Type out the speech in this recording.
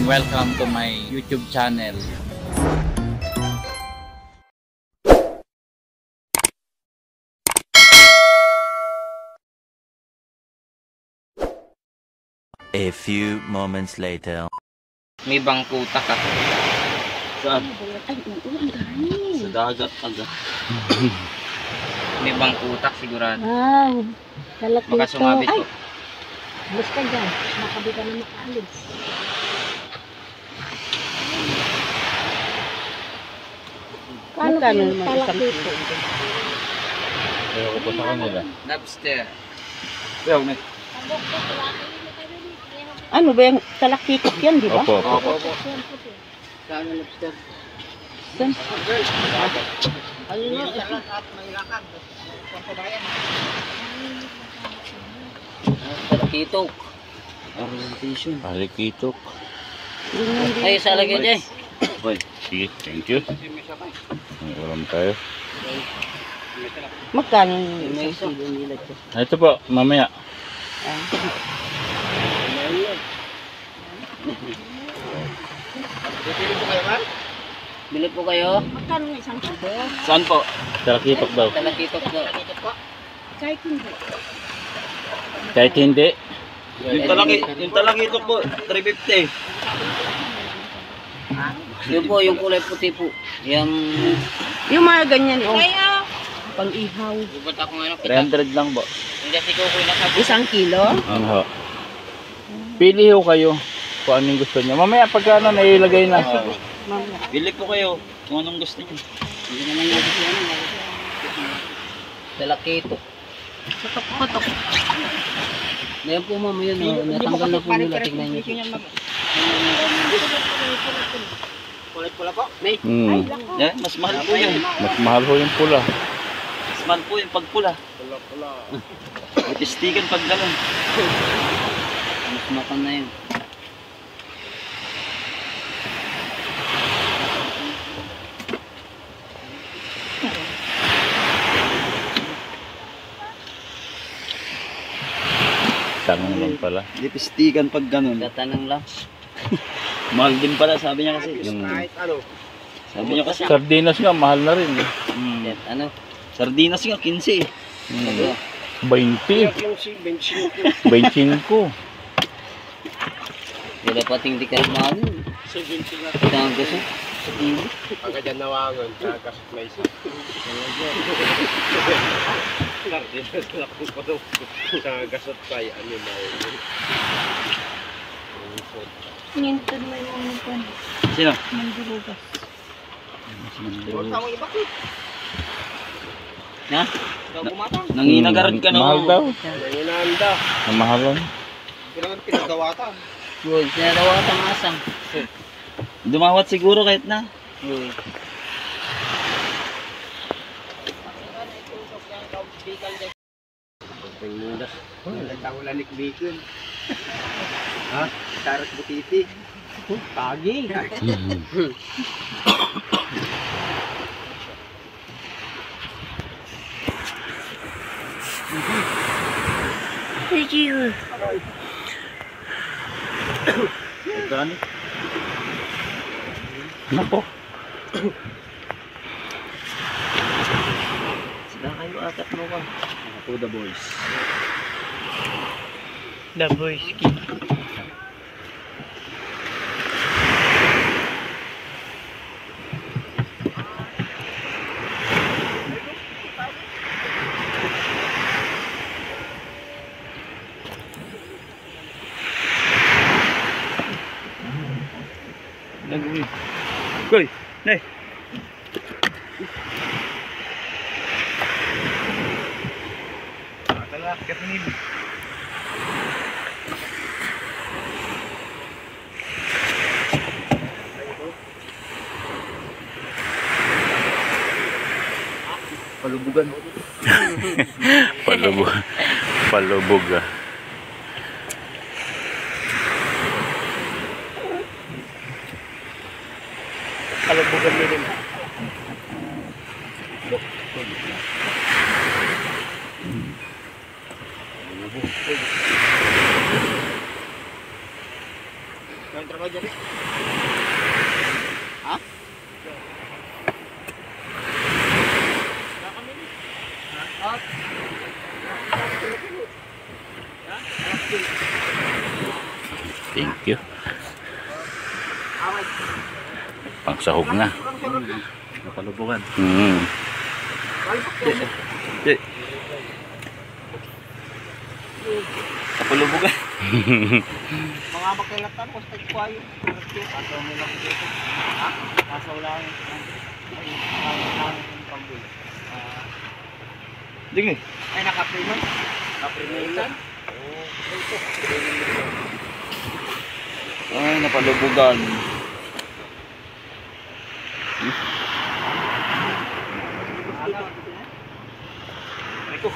welcome to my YouTube channel. A few moments later. May bangkutak ka. Saan? Ay, oo, ang dami. Sa dagat aga. May bangkutak sigurado. Wow. Kalat Baka dito. sumabit Ay, po. alis ka dyan. Makabi ka na makaalis. Paano ka yung talak dito? Ayaw ko pa sa kanila. Lobster. Ayaw na. Ano ba yung talaktikok yan, di ba? Opo, opo. Opo. Saan ang lobster? Saan? Ayun na. Kitok. Orientation. Palikitok. Ay, sa lagyan dyan. Boy. Sige, thank you. May ulam tayo. Magkano yung isang kilo nila ito? Ito po, mamaya. Bili po kayo. Magkano yung isang kilo? Saan po? Talakitok daw. Talakitok daw. Kahit hindi. Kahit hindi. Yung talaki ito po, 350. Yun po, yung kulay puti po. Yung... Yung mga ganyan, oh. Pang-ihaw. Gubat ako ngayon. 300 lang po. Hindi si Kukoy nakabuti. Isang kilo? Ano ho? Pili ho kayo kung anong gusto niyo. Mamaya pagka ano, nailagay na. Mamaya. Bili po kayo kung anong gusto niyo. Hindi naman yung gusto yan. Talakitok. Patok-patok. Ngayon po ma'am, yun o. Natanggal na po nila. Tignan niyo po. Kulit pula po? May. Yeah, mas mahal po yan. Mas mahal ho yung pula. Mas mahal po yung pagpula. Pula. Itistigan pag galon. Mas makan na yun. Tanong lang pala. Itistigan pag ganon. Tatanong lang. Mahal din pala sabi niya kasi. Yung Sabi niya kasi. sardinas nga, mahal na rin. Ano? Sardinas nga 15. 20. 25. Wala pating di kayo mahal. Ang gusto. Pagka dyan nawangan, kakasot na isa. Kakasot pa yan yung mga Ngintod mo yung mga pan. Sino? Mandilugas. Ha? Nanginagaran ka na. Mahal daw. nanginanda. Namahalan. Kailangan pinagdawatan. Good. Sinadawat ang asang. Dumawat siguro kahit na. Good. Nagtangulanik bacon. Ha? Taras butiti. Pagi. Thank you. Gani? Nako. Sila kayo atat mo ka. Ako the boys. The boys. Nagui. Koy, nay. Tala, kapinig. Palubugan. Palubog. Palubog ah. Kalubugan mo rin. Thank you. Pangsahog na. Napalubugan. Hmm. Napalubugan. Mga makilatan ko sa ikwayo. Kaso mo lang dito. Ha? Kaso lang. Dingin. Ay, nakapriman. Nakapriman. Ay, napalubugan. Ito.